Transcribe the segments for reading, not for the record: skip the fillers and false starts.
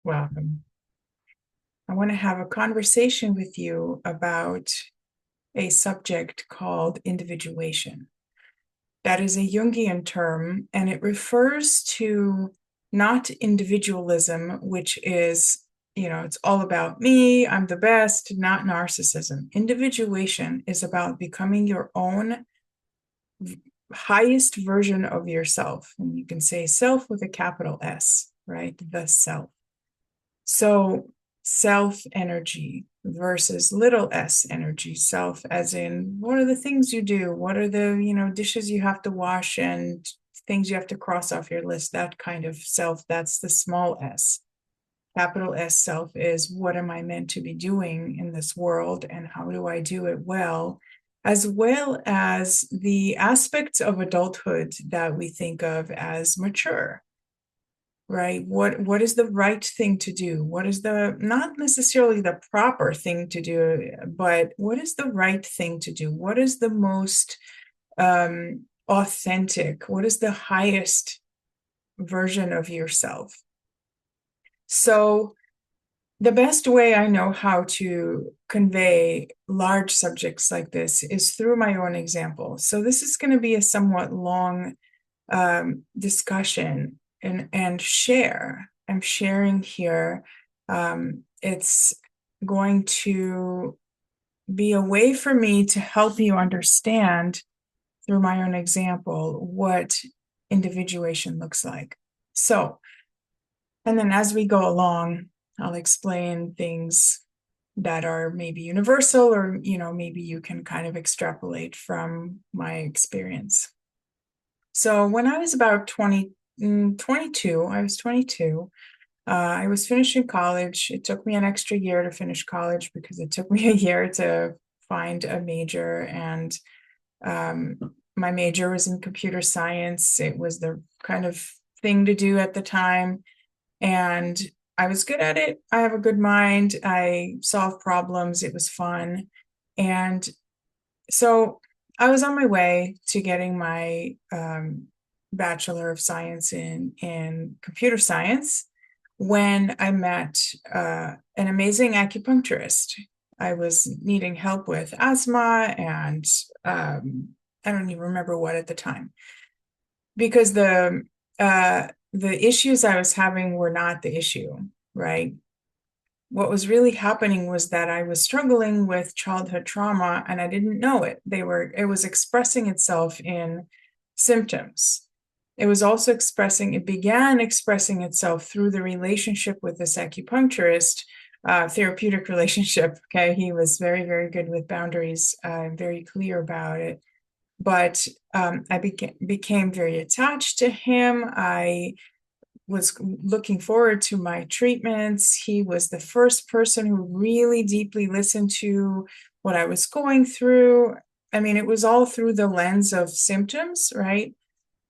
Welcome. I want to have a conversation with you about a subject called individuation. That is a Jungian term, and it refers to not individualism, which is, it's all about me, I'm the best, not narcissism. Individuation is about becoming your own highest version of yourself. And you can say self with a capital S, right? The self. So self energy versus little s energy, self as in what are the things you do? What are the, dishes you have to wash and things you have to cross off your list? That kind of self, that's the small s. Capital S self is what am I meant to be doing in this world and how do I do it well as the aspects of adulthood that we think of as mature, right? What is the right thing to do? What is the not necessarily the proper thing to do, but what is the right thing to do? What is the most authentic? What is the highest version of yourself? So the best way I know how to convey large subjects like this is through my own example. So this is going to be a somewhat long discussion and share. I'm sharing here. It's going to be a way for me to help you understand through my own example what individuation looks like. So, and then as we go along, I'll explain things that are maybe universal or, maybe you can kind of extrapolate from my experience. So when I was about 22, I was 22. I was finishing college. It took me an extra year to finish college because it took me a year to find a major. And my major was in computer science. It was the kind of thing to do at the time. And I was good at it. I have a good mind. I solve problems. It was fun. And so I was on my way to getting my Bachelor of Science in computer science when I met an amazing acupuncturist. I was needing help with asthma and I don't even remember what at the time because the issues I was having were not the issue, right? What was really happening was that I was struggling with childhood trauma and I didn't know it. It was expressing itself in symptoms. It began expressing itself through the relationship with this acupuncturist, therapeutic relationship. Okay. He was very, very good with boundaries, very clear about it. But I became very attached to him. I was looking forward to my treatments. He was the first person who really deeply listened to what I was going through. I mean, it was all through the lens of symptoms, right?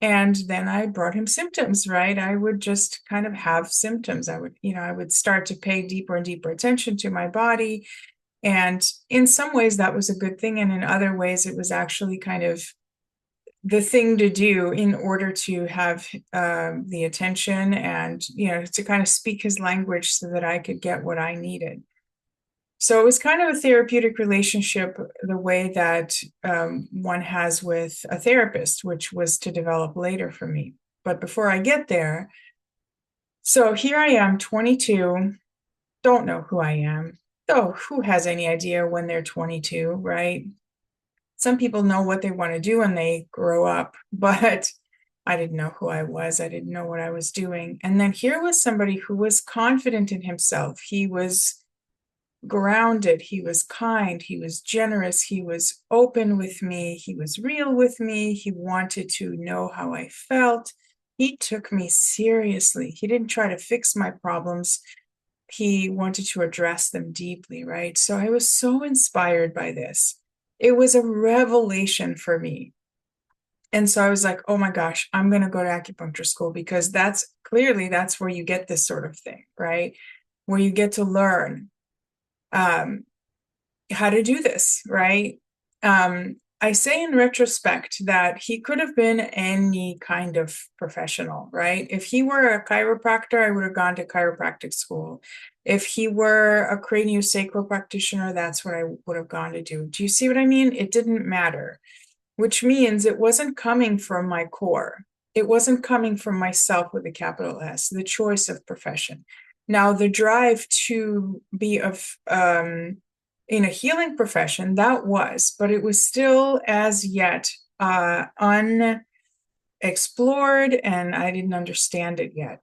And then I brought him symptoms, right? I would just kind of have symptoms. I would start to pay deeper and deeper attention to my body. And in some ways, that was a good thing. And in other ways, it was actually kind of the thing to do in order to have the attention and to kind of speak his language so that I could get what I needed. So it was kind of a therapeutic relationship the way that one has with a therapist, which was to develop later for me. But before I get there, so here I am, 22, don't know who I am. Oh, who has any idea when they're 22, right? Some people know what they want to do when they grow up, but I didn't know who I was. I didn't know what I was doing. And then here was somebody who was confident in himself. He was grounded. He was kind. He was generous. He was open with me. He was real with me. He wanted to know how I felt. He took me seriously. He didn't try to fix my problems. He wanted to address them deeply, right? So I was so inspired by this. It was a revelation for me. And so I was like, oh my gosh, I'm going to go to acupuncture school because that's where you get this sort of thing, right? Where you get to learn how to do this, right? I say in retrospect that he could have been any kind of professional, right? If he were a chiropractor, I would have gone to chiropractic school. If he were a craniosacral practitioner, that's what I would have gone to do. Do you see what I mean? It didn't matter, which means it wasn't coming from my core. It wasn't coming from myself with a capital S, the choice of profession. Now, the drive to be in a healing profession, that was, but it was still as yet unexplored, and I didn't understand it yet.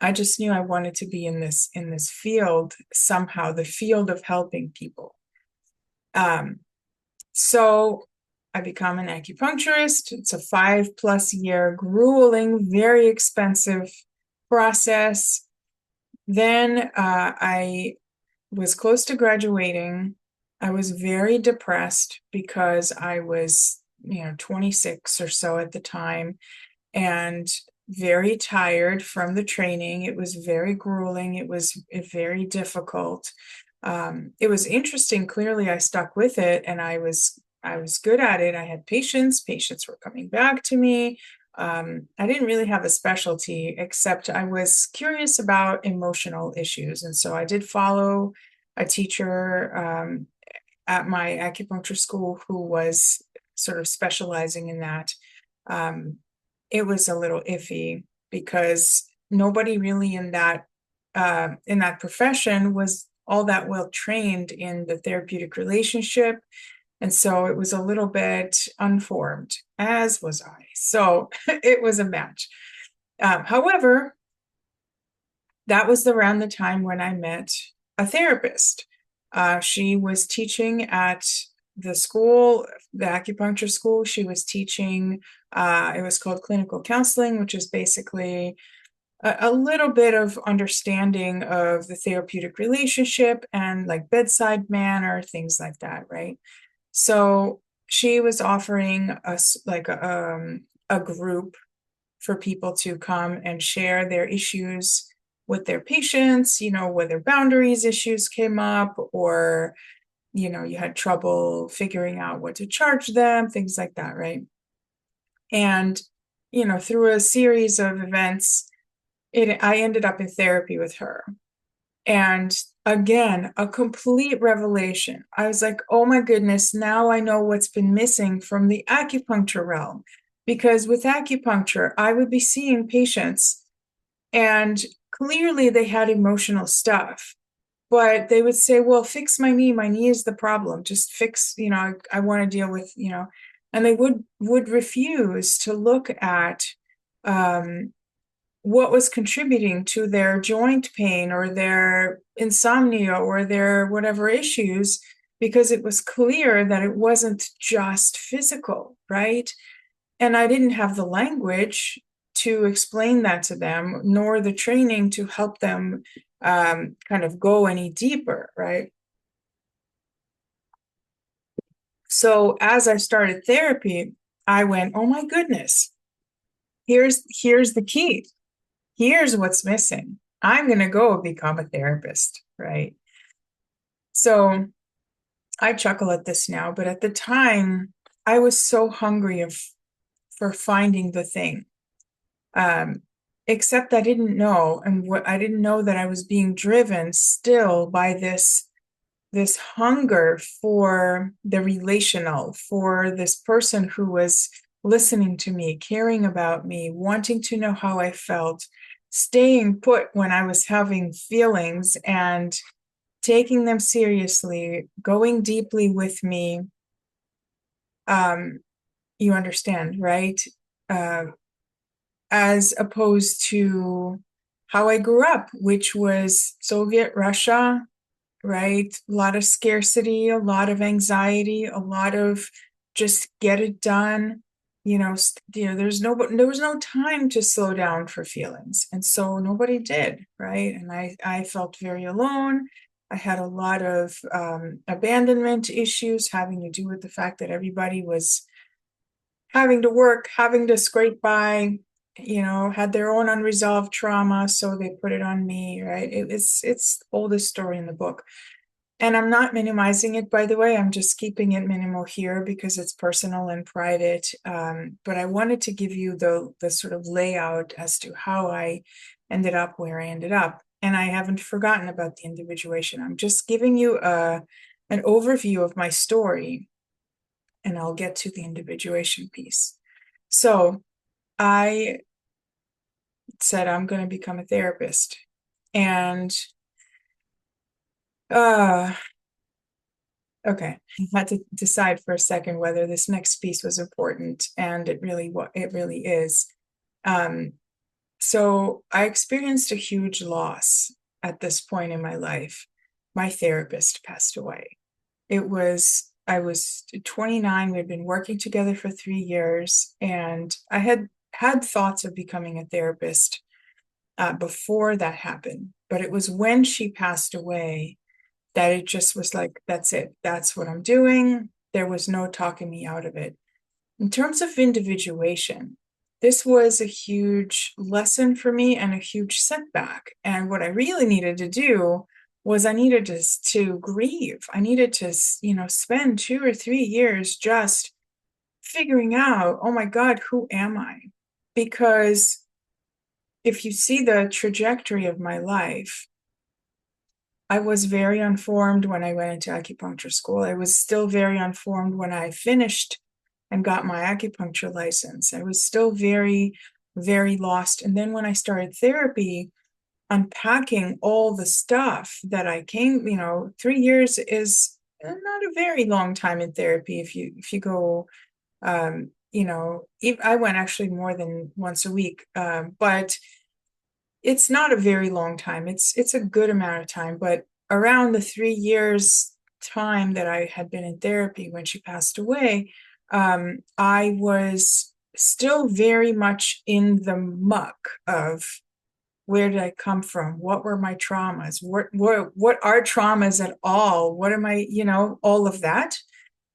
I just knew I wanted to be in this field somehow, the field of helping people. So I become an acupuncturist. It's a 5+ year grueling, very expensive process. Then I was close to graduating. I was very depressed because I was, 26 or so at the time, and very tired from the training. It was very grueling. It was very difficult. It was interesting. Clearly, I stuck with it, and I was good at it. I had patients. Patients were coming back to me. I didn't really have a specialty, except I was curious about emotional issues. And so I did follow a teacher at my acupuncture school who was sort of specializing in that. It was a little iffy because nobody really in that profession was all that well trained in the therapeutic relationship. And so it was a little bit unformed, as was I. So it was a match. However, that was around the time when I met a therapist. She was teaching at the school, the acupuncture school. She was teaching, it was called clinical counseling, which is basically a little bit of understanding of the therapeutic relationship and like bedside manner, things like that, right? So she was offering us like a group for people to come and share their issues with their patients, whether boundaries issues came up, or, you had trouble figuring out what to charge them, things like that, right? And, through a series of events, I ended up in therapy with her. And again, a complete revelation. I was like, oh my goodness, now I know what's been missing from the acupuncture realm. Because with acupuncture, I would be seeing patients and clearly they had emotional stuff, but they would say, well, fix my knee. My knee is the problem. Just fix, I want to deal with, and they would refuse to look at what was contributing to their joint pain or their insomnia or their whatever issues, because it was clear that it wasn't just physical, right? And I didn't have the language to explain that to them, nor the training to help them kind of go any deeper, right? So as I started therapy, I went, oh my goodness, here's the key. Here's what's missing. I'm going to go become a therapist, right? So I chuckle at this now, but at the time, I was so hungry for finding the thing. Except I didn't know, and what I didn't know that I was being driven still by this hunger for the relational, for this person who was listening to me, caring about me, wanting to know how I felt, staying put when I was having feelings and taking them seriously, going deeply with me. You understand, right? As opposed to how I grew up, which was Soviet Russia, right? A lot of scarcity, a lot of anxiety, a lot of just get it done. There was no time to slow down for feelings. And so nobody did, right? And I felt very alone. I had a lot of abandonment issues having to do with the fact that everybody was having to work, having to scrape by, had their own unresolved trauma, so they put it on me, right? It's the oldest story in the book. And I'm not minimizing it, by the way. I'm just keeping it minimal here because it's personal and private. But I wanted to give you the sort of layout as to how I ended up where I ended up. And I haven't forgotten about the individuation. I'm just giving you an overview of my story, and I'll get to the individuation piece. So I said I'm going to become a therapist. And uh okay, I had to decide for a second whether this next piece was important, and it really is. Um, so I experienced a huge loss at this point in my life. My therapist passed away. I was 29. We'd been working together for 3 years, and I had thoughts of becoming a therapist before that happened. But it was when she passed away that it just was like, that's it. That's what I'm doing. There was no talking me out of it. In terms of individuation, this was a huge lesson for me and a huge setback. And what I really needed to do was I needed to grieve. I needed to, spend 2 or 3 years just figuring out, oh my God, who am I? Because if you see the trajectory of my life, I was very unformed when I went into acupuncture school. I was still very unformed when I finished and got my acupuncture license. I was still very, very lost. And then when I started therapy, unpacking all the stuff that I came, 3 years is not a very long time in therapy. If you go, I went actually more than once a week, but it's not a very long time. It's a good amount of time, but around the 3 years time that I had been in therapy when she passed away, I was still very much in the muck of where did I come from? What were my traumas? What are traumas at all? What am I, all of that.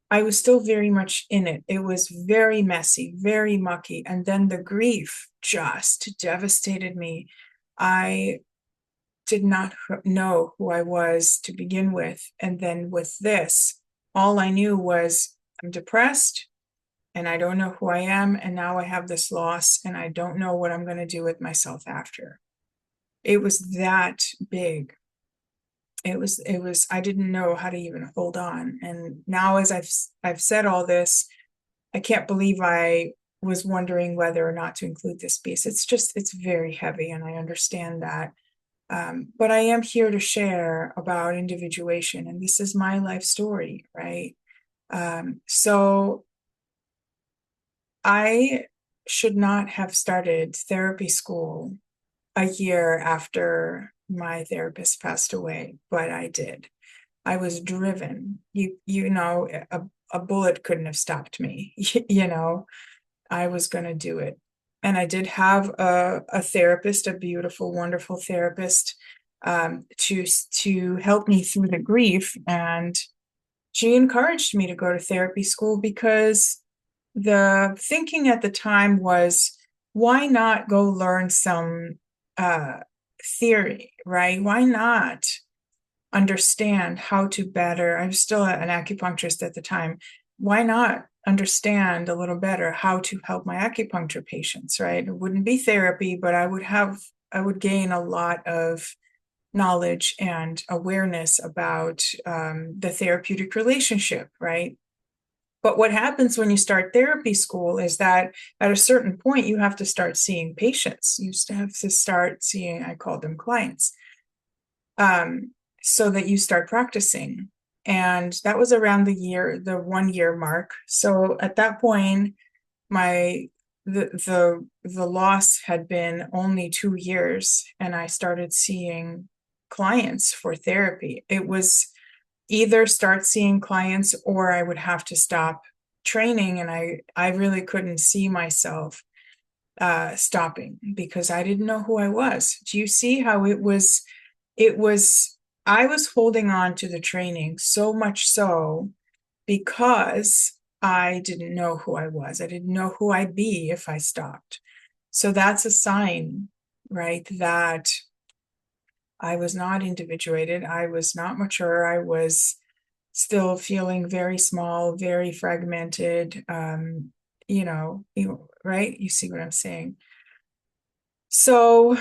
I was still very much in it. It was very messy, very mucky. And then the grief just devastated me. I did not know who I was to begin with. And then with this, all I knew was I'm depressed and I don't know who I am. And now I have this loss and I don't know what I'm going to do with myself after. It was that big. I didn't know how to even hold on. And now as I've said all this, I can't believe I was wondering whether or not to include this piece. It's very heavy, and I understand that. But I am here to share about individuation, and this is my life story, right? So I should not have started therapy school a year after my therapist passed away, but I did. I was driven. A bullet couldn't have stopped me. I was going to do it. And I did have a therapist, a beautiful, wonderful therapist, to help me through the grief. And she encouraged me to go to therapy school because the thinking at the time was, why not go learn some uh, theory, right? Why not understand how to better? I was still an acupuncturist at the time. Why not understand a little better how to help my acupuncture patients, right? It wouldn't be therapy, but I would gain a lot of knowledge and awareness about the therapeutic relationship, right? But what happens when you start therapy school is that at a certain point, you have to start seeing patients. You have to start seeing, I call them clients, so that you start practicing. And that was around the 1 year mark. So at that point, my the loss had been only 2 years, and I started seeing clients for therapy. It was either start seeing clients or I would have to stop training, and I really couldn't see myself stopping because I didn't know who I was. Do you see how it was I was holding on to the training so much so because I didn't know who I was. I didn't know who I'd be if I stopped. So that's a sign, right, that I was not individuated. I was not mature. I was still feeling very small, very fragmented. Right? You see what I'm saying? So,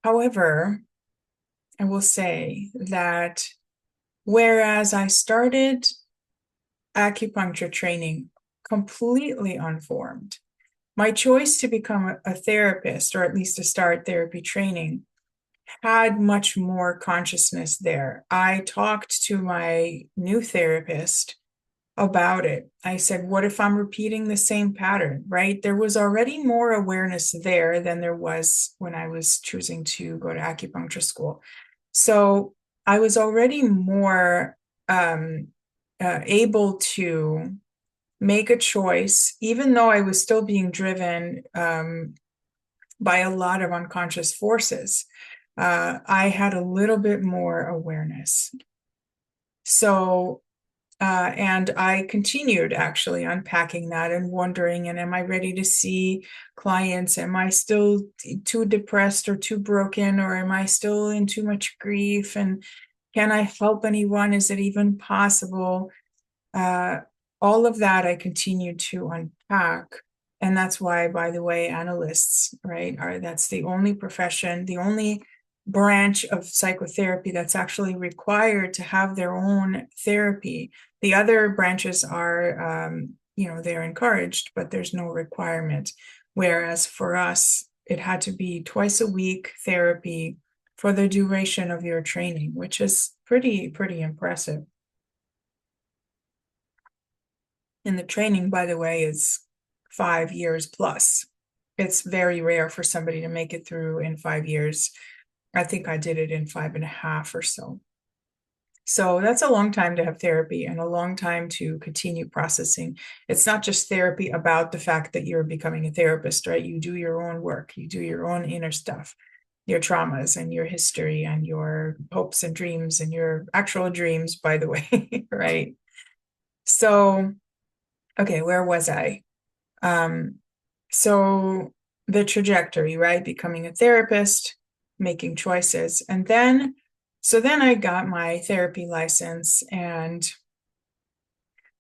however, I will say that whereas I started acupuncture training completely unformed, my choice to become a therapist, or at least to start therapy training, had much more consciousness there. I talked to my new therapist about it. I said, what if I'm repeating the same pattern, right? There was already more awareness there than there was when I was choosing to go to acupuncture school. So I was already more able to make a choice, even though I was still being driven by a lot of unconscious forces. I had a little bit more awareness. So, and I continued actually unpacking that and wondering, and am I ready to see clients? Am I still too depressed or too broken, or am I still in too much grief? And can I help anyone? Is it even possible? Uh, all of that I continue to unpack. And that's why, by the way, analysts, right, that's the only profession, the only branch of psychotherapy that's actually required to have their own therapy. The other branches are, they're encouraged, but there's no requirement. Whereas for us, it had to be twice a week therapy for the duration of your training, which is pretty impressive. And the training, by the way, is 5 years plus. It's very rare for somebody to make it through in 5 years. I think I did it in 5.5 or so. So that's a long time to have therapy and a long time to continue processing. It's not just therapy about the fact that you're becoming a therapist, right? You do your own work, you do your own inner stuff, your traumas and your history and your hopes and dreams and your actual dreams, by the way, right? So, okay, where was I? Um, so the trajectory, right? Becoming a therapist, making choices. So then I got my therapy license and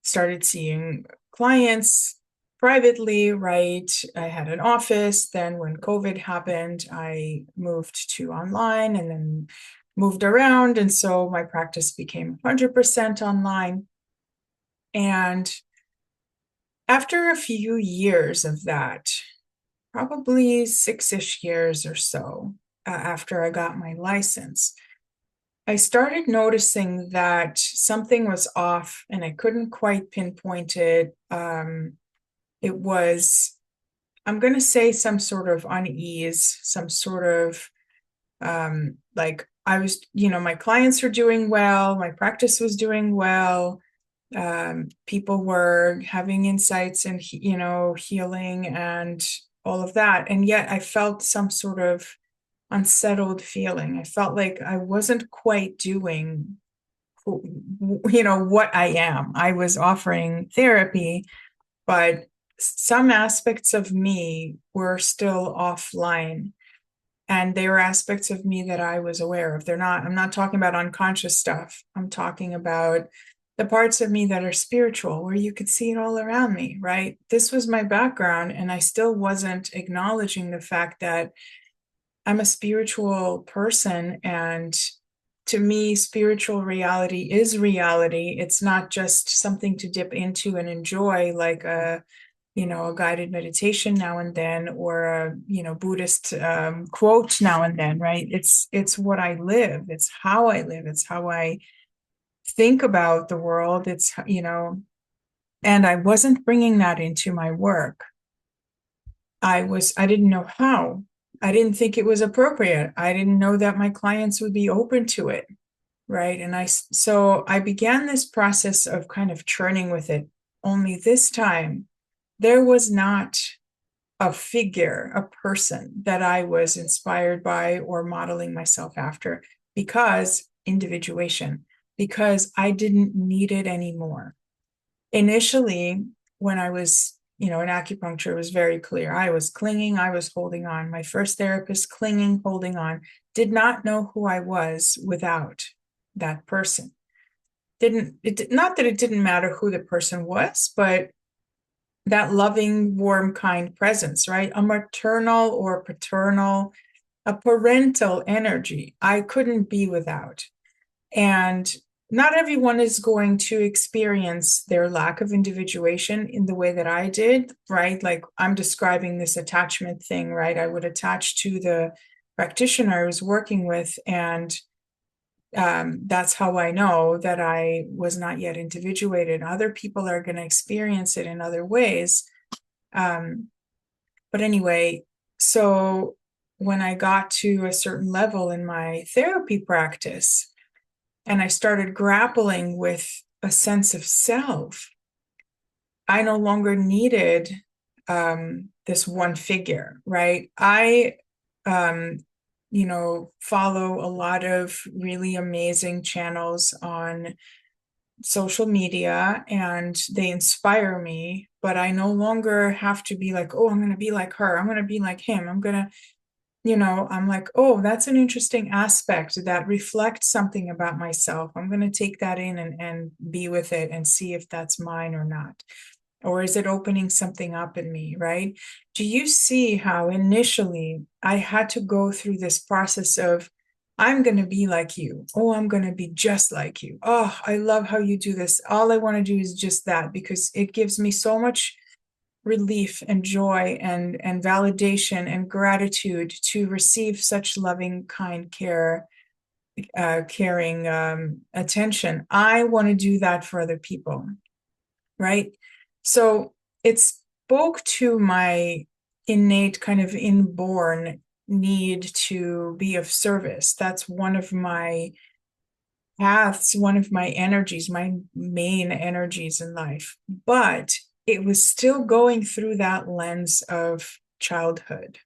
started seeing clients privately, right? I had an office. Then when COVID happened, I moved to online and then moved around. And so my practice became 100% online. And after a few years of that, probably 6-ish years or so after I got my license, I started noticing that something was off and I couldn't quite pinpoint it. It was, I'm going to say, some sort of unease, some sort of like I was, my clients were doing well, my practice was doing well. People were having insights and, healing and all of that. And yet I felt some sort of unsettled feeling. I felt like I wasn't quite doing, what I am. I was offering therapy, but some aspects of me were still offline. And they were aspects of me that I was aware of. I'm not talking about unconscious stuff. I'm talking about the parts of me that are spiritual, where you could see it all around me, right? This was my background, and I still wasn't acknowledging the fact that I'm a spiritual person. And to me, spiritual reality is reality. It's not just something to dip into and enjoy, like a guided meditation now and then, or a, Buddhist quote now and then, right? It's what I live. It's how I live. It's how I think about the world. And I wasn't bringing that into my work. I didn't know how. I didn't think it was appropriate. I didn't know that my clients would be open to it, right? So I began this process of kind of churning with it. Only this time, there was not a figure, a person that I was inspired by or modeling myself after, because individuation, because I didn't need it anymore. Initially, when I was in acupuncture, it was very clear. I was clinging, I was holding on. My first therapist, clinging, holding on, did not know who I was without that person. Not that it didn't matter who the person was, but that loving, warm, kind presence, right? A maternal or paternal, a parental energy I couldn't be without. And not everyone is going to experience their lack of individuation in the way that I did, right? Like I'm describing this attachment thing, right? I would attach to the practitioner I was working with, and that's how I know that I was not yet individuated. Other people are going to experience it in other ways. But anyway, so when I got to a certain level in my therapy practice and I started grappling with a sense of self, I no longer needed this one figure, right? I, follow a lot of really amazing channels on social media and they inspire me, but I no longer have to be like, oh, I'm going to be like her. I'm going to be like him. I'm like, oh, that's an interesting aspect that reflects something about myself. I'm going to take that in and be with it and see if that's mine or not. Or is it opening something up in me, right? Do you see how initially I had to go through this process of, I'm going to be like you. Oh, I'm going to be just like you. Oh, I love how you do this. All I want to do is just that because it gives me so much relief and joy and validation and gratitude to receive such loving, kind care, caring attention. I want to do that for other people, right? So it spoke to my innate kind of inborn need to be of service. That's one of my paths, one of my energies, my main energies in life. But it was still going through that lens of childhood,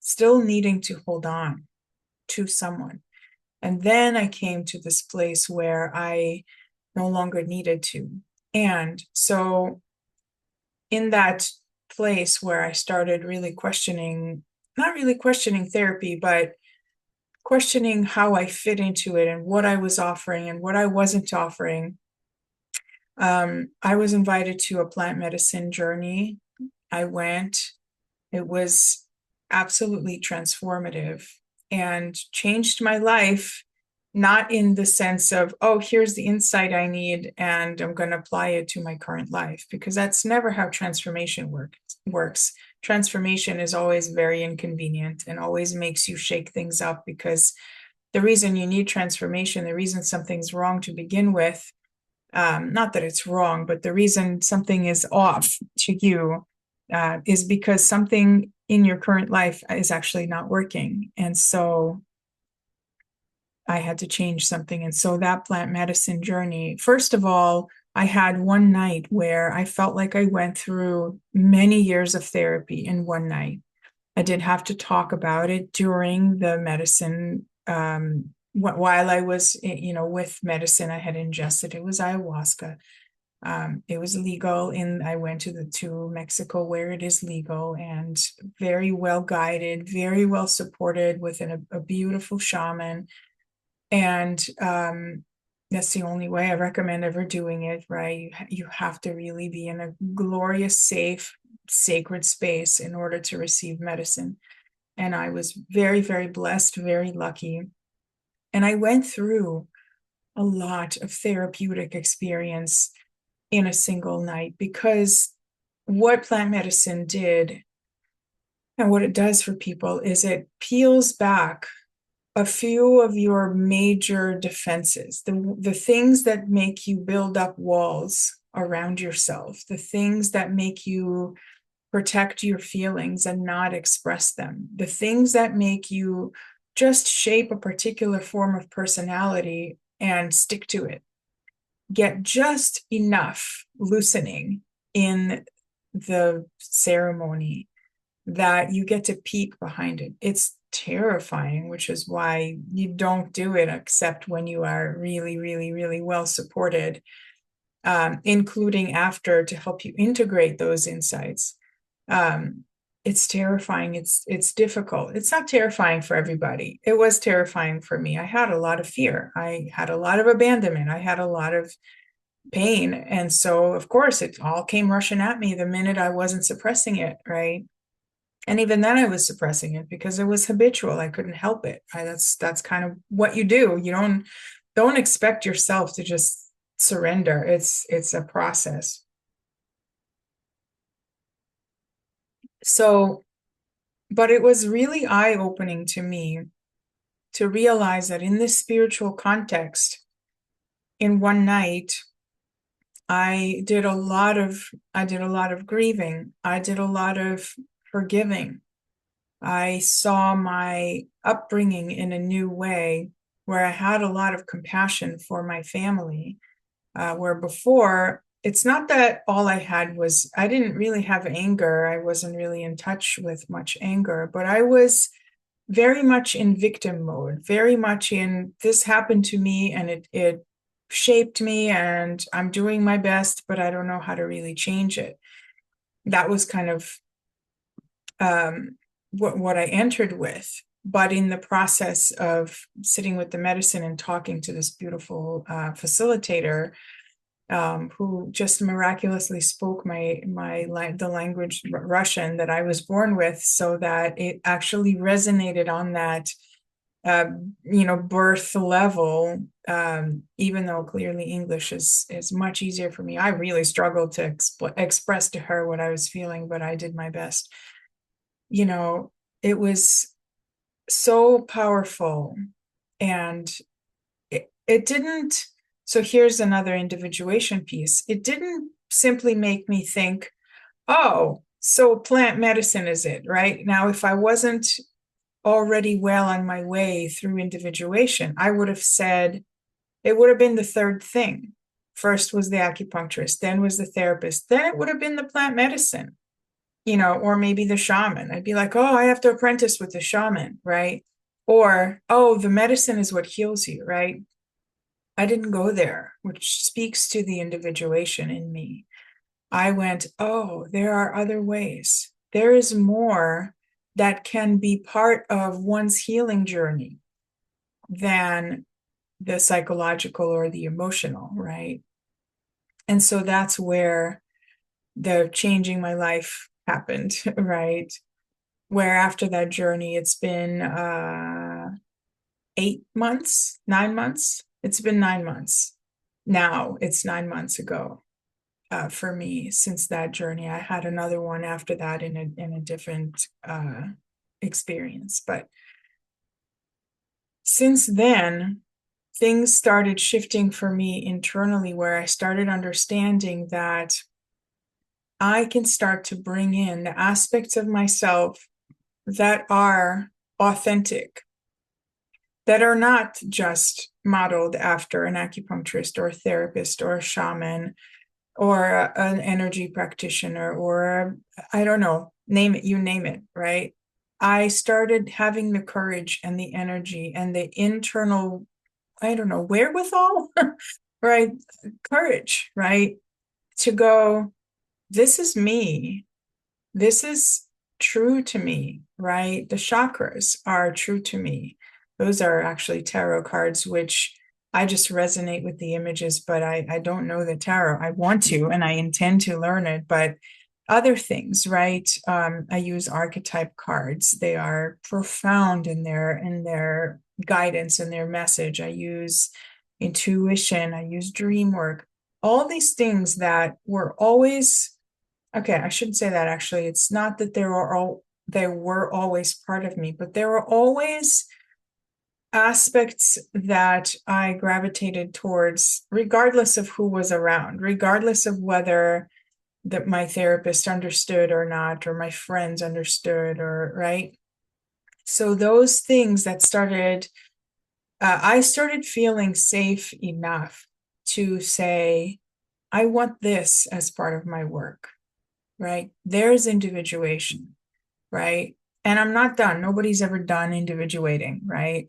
still needing to hold on to someone. And then I came to this place where I no longer needed to. And so in that place where I started really questioning, not really questioning therapy, but questioning how I fit into it and what I was offering and what I wasn't offering, I was invited to a plant medicine journey. I went. It was absolutely transformative and changed my life, not in the sense of, oh, here's the insight I need and I'm going to apply it to my current life, because that's never how transformation works. Transformation is always very inconvenient and always makes you shake things up, because the reason you need transformation, the reason something's wrong to begin with, not that it's wrong, but the reason something is off to you is because something in your current life is actually not working. And so I had to change something. And so that plant medicine journey, first of all, I had one night where I felt like I went through many years of therapy in one night. I did have to talk about it during the medicine. While I was, with medicine, I had ingested, it was ayahuasca. It was legal, and I went to Mexico where it is legal, and very well guided, very well supported with a beautiful shaman. And that's the only way I recommend ever doing it, right? You have to really be in a glorious, safe, sacred space in order to receive medicine. And I was very, very blessed, very lucky. And I went through a lot of therapeutic experience in a single night, because what plant medicine did and what it does for people is it peels back a few of your major defenses, the things that make you build up walls around yourself, the things that make you protect your feelings and not express them, the things that make you just shape a particular form of personality and stick to it. Get just enough loosening in the ceremony that you get to peek behind it. It's terrifying, which is why you don't do it except when you are really, really, really well supported. including after, to help you integrate those insights. It's terrifying. It's difficult. It's not terrifying for everybody. It was terrifying for me. I had a lot of fear. I had a lot of abandonment. I had a lot of pain. And so, of course, it all came rushing at me the minute I wasn't suppressing it, right? And even then I was suppressing it because it was habitual. I couldn't help it. That's kind of what you do. You don't expect yourself to just surrender. It's a process. So, but it was really eye-opening to me to realize that in this spiritual context, in one night, I did a lot of grieving. I did a lot of forgiving. I saw my upbringing in a new way where I had a lot of compassion for my family, where before it's not that all I had was, I didn't really have anger. I wasn't really in touch with much anger, but I was very much in victim mode, very much in this happened to me and it shaped me and I'm doing my best, but I don't know how to really change it. That was kind of what I entered with. But in the process of sitting with the medicine and talking to this beautiful facilitator, who just miraculously spoke the language Russian that I was born with, so that it actually resonated on that birth level. Even though clearly English is much easier for me, I really struggled to express to her what I was feeling, but I did my best. It was so powerful, and it didn't. So here's another individuation piece. It didn't simply make me think, oh, so plant medicine is it, right? Now, if I wasn't already well on my way through individuation, I would have said it would have been the third thing. First was the acupuncturist, then was the therapist, then it would have been the plant medicine, or maybe the shaman. I'd be like, oh, I have to apprentice with the shaman, right? Or, oh, the medicine is what heals you, right? I didn't go there, which speaks to the individuation in me. I went, oh, there are other ways. There is more that can be part of one's healing journey than the psychological or the emotional, right? And so that's where the changing my life happened, right? Where after that journey, it's been 8 months, 9 months. It's been 9 months. Now it's 9 months ago for me since that journey. I had another one after that in a different experience. But since then, things started shifting for me internally, where I started understanding that I can start to bring in the aspects of myself that are authentic, that are not just modeled after an acupuncturist or a therapist or a shaman or an energy practitioner, or I don't know, name it, you name it, right? I started having the courage and the energy and the internal, I don't know, wherewithal, right? Courage, right? To go, this is me. This is true to me, right? The chakras are true to me. Those are actually tarot cards, which I just resonate with the images, but I don't know the tarot. I want to, and I intend to learn it, but other things, right? I use archetype cards. They are profound in their guidance and their message. I use intuition. I use dream work. All these things that were always, okay, I shouldn't say that actually. It's not that they were always part of me, but there were always aspects that I gravitated towards, regardless of who was around, regardless of whether that my therapist understood or not, or my friends understood, or right. So those things that started, I started feeling safe enough to say, I want this as part of my work, right? There's individuation, right? And I'm not done. Nobody's ever done individuating, right?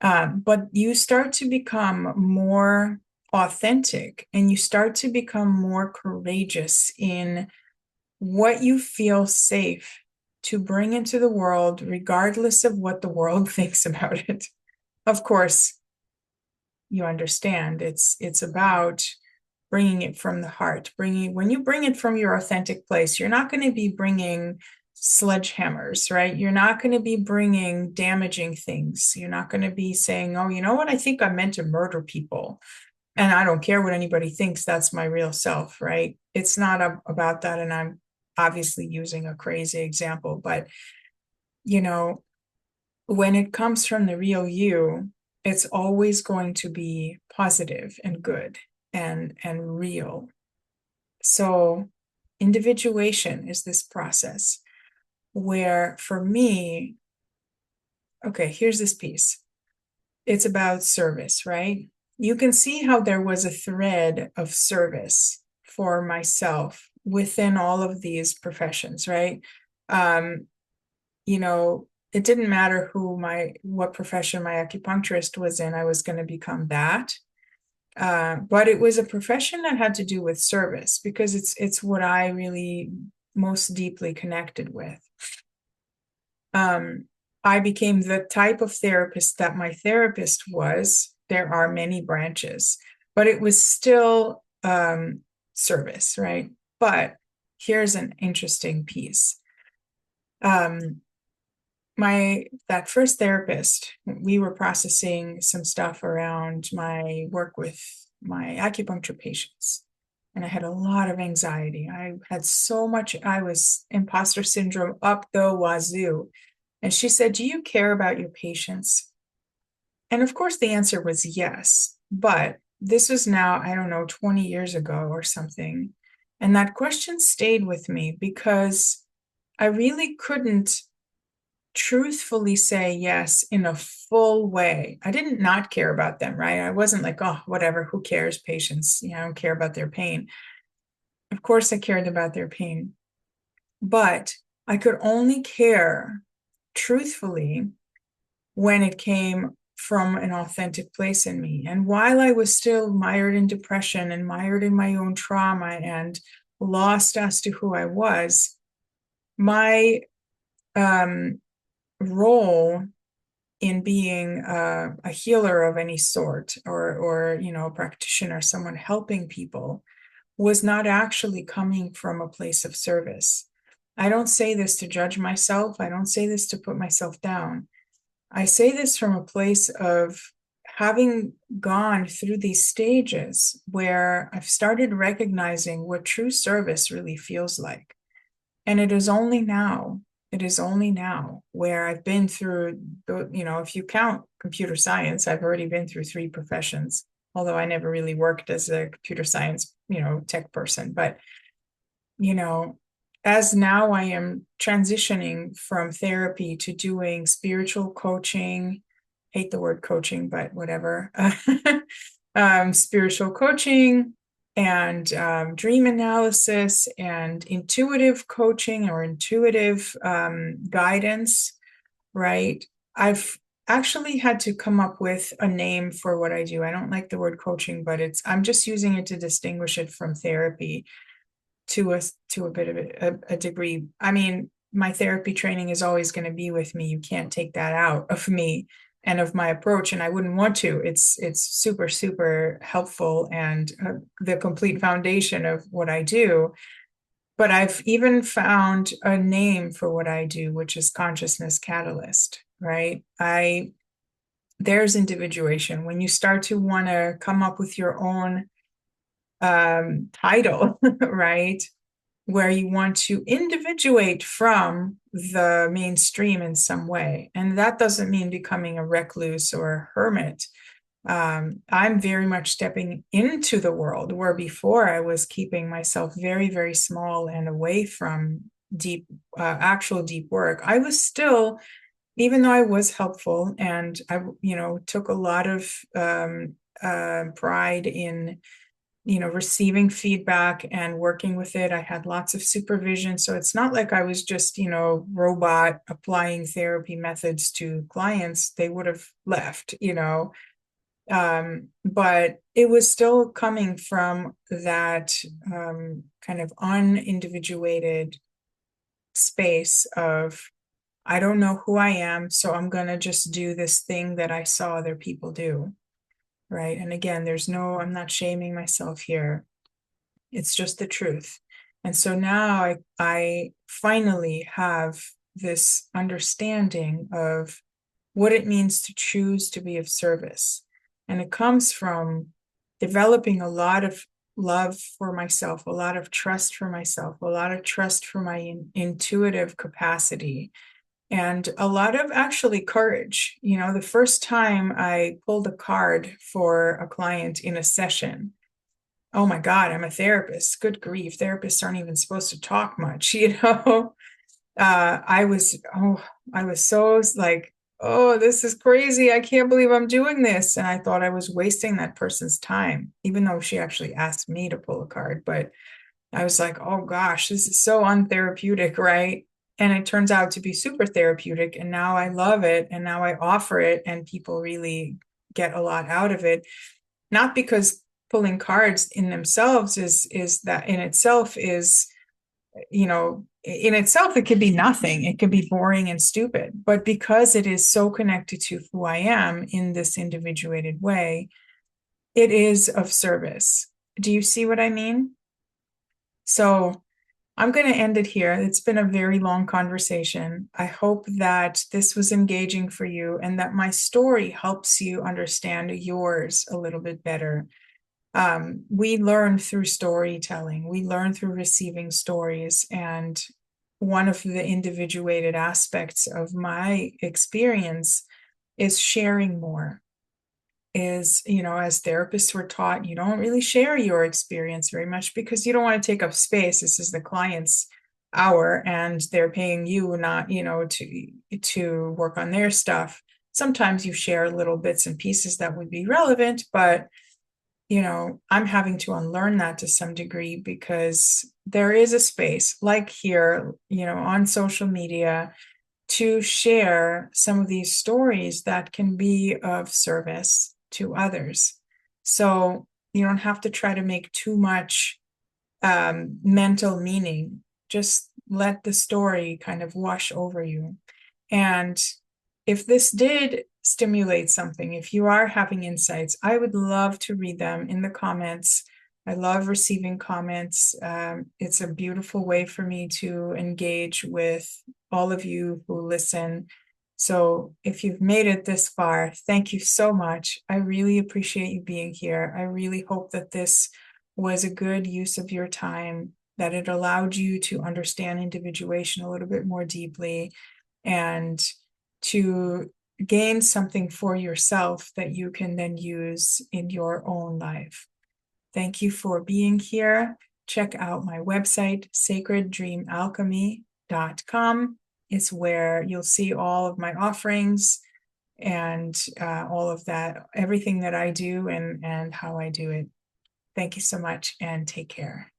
But you start to become more authentic and you start to become more courageous in what you feel safe to bring into the world, regardless of what the world thinks about it. Of course, you understand it's about bringing it from the heart. When you bring it from your authentic place, you're not going to be bringing sledgehammers, right? You're not going to be bringing damaging things. You're not going to be saying, oh, you know what? I think I meant to murder people. And I don't care what anybody thinks. That's my real self, right? It's not about that. And I'm obviously using a crazy example, but you know, when it comes from the real you, it's always going to be positive and good and real. So individuation is this process where for me, okay, here's this piece. It's about service, right? You can see how there was a thread of service for myself within all of these professions, right? Um, you know, it didn't matter what profession my acupuncturist was in, I was going to become that. But it was a profession that had to do with service because it's what I really most deeply connected with. I became the type of therapist that my therapist was. There are many branches, but it was still service, right? But here's an interesting piece. That first therapist, we were processing some stuff around my work with my acupuncture patients. And I had a lot of anxiety. I was imposter syndrome up the wazoo. And she said, do you care about your patients? And of course, the answer was yes. But this was now, I don't know, 20 years ago or something. And that question stayed with me because I really couldn't truthfully say yes in a full way. I didn't not care about them, right? I wasn't like, oh, whatever, who cares, patients, I don't care about their pain. Of course, I cared about their pain, but I could only care truthfully when it came from an authentic place in me. And while I was still mired in depression and mired in my own trauma and lost as to who I was, my role in being a healer of any sort or a practitioner, someone helping people, was not actually coming from a place of service. I don't say this to judge myself. I don't say this to put myself down. I say this from a place of having gone through these stages where I've started recognizing what true service really feels like. And it is only now where I've been through, if you count computer science, I've already been through 3 professions, although I never really worked as a computer science, tech person. But, as now I am transitioning from therapy to doing spiritual coaching, hate the word coaching, but whatever, spiritual coaching, and dream analysis and intuitive coaching or intuitive guidance, right? I've actually had to come up with a name for what I do. I don't like the word coaching, but I'm just using it to distinguish it from therapy to a bit of a degree. I mean, my therapy training is always going to be with me. You can't take that out of me and of my approach, and I wouldn't want to. It's super, super helpful and the complete foundation of what I do. But I've even found a name for what I do, which is consciousness catalyst, right? There's individuation. When you start to want to come up with your own title, right? Where you want to individuate from the mainstream in some way. And that doesn't mean becoming a recluse or a hermit. I'm very much stepping into the world where before I was keeping myself very, very small and away from actual deep work. I was still, even though I was helpful and I, took a lot of pride in receiving feedback and working with it. I had lots of supervision. So it's not like I was just, robot applying therapy methods to clients. They would have left, But it was still coming from that kind of unindividuated space of, I don't know who I am, so I'm going to just do this thing that I saw other people do. Right. And again, I'm not shaming myself here. It's just the truth. And so now I finally have this understanding of what it means to choose to be of service. And it comes from developing a lot of love for myself, a lot of trust for myself, a lot of trust for my intuitive capacity, and a lot of actually courage. The first time I pulled a card for a client in a session, oh my God, I'm a therapist. Good grief. Therapists aren't even supposed to talk much, I was so like, oh, this is crazy. I can't believe I'm doing this. And I thought I was wasting that person's time, even though she actually asked me to pull a card. But I was like, oh gosh, this is so untherapeutic, right? And it turns out to be super therapeutic. And now I love it. And now I offer it, and people really get a lot out of it. Not because pulling cards in themselves is that in itself is, in itself, it could be nothing. It could be boring and stupid. But because it is so connected to who I am in this individuated way, it is of service. Do you see what I mean? So I'm going to end it here. It's been a very long conversation. I hope that this was engaging for you and that my story helps you understand yours a little bit better. We learn through storytelling, we learn through receiving stories. And one of the individuated aspects of my experience is sharing more. As therapists, we're taught you don't really share your experience very much because you don't want to take up space. This is the client's hour and they're paying you not, to work on their stuff. Sometimes you share little bits and pieces that would be relevant, but I'm having to unlearn that to some degree because there is a space like here, on social media to share some of these stories that can be of service to others. So you don't have to try to make too much mental meaning. Just let the story kind of wash over you. And if this did stimulate something, if you are having insights, I would love to read them in the comments. I love receiving comments. It's a beautiful way for me to engage with all of you who listen. So if you've made it this far, thank you so much. I really appreciate you being here. I really hope that this was a good use of your time, that it allowed you to understand individuation a little bit more deeply and to gain something for yourself that you can then use in your own life. Thank you for being here. Check out my website, sacreddreamalchemy.com. It's where you'll see all of my offerings and all of that, everything that I do and how I do it. Thank you so much and take care.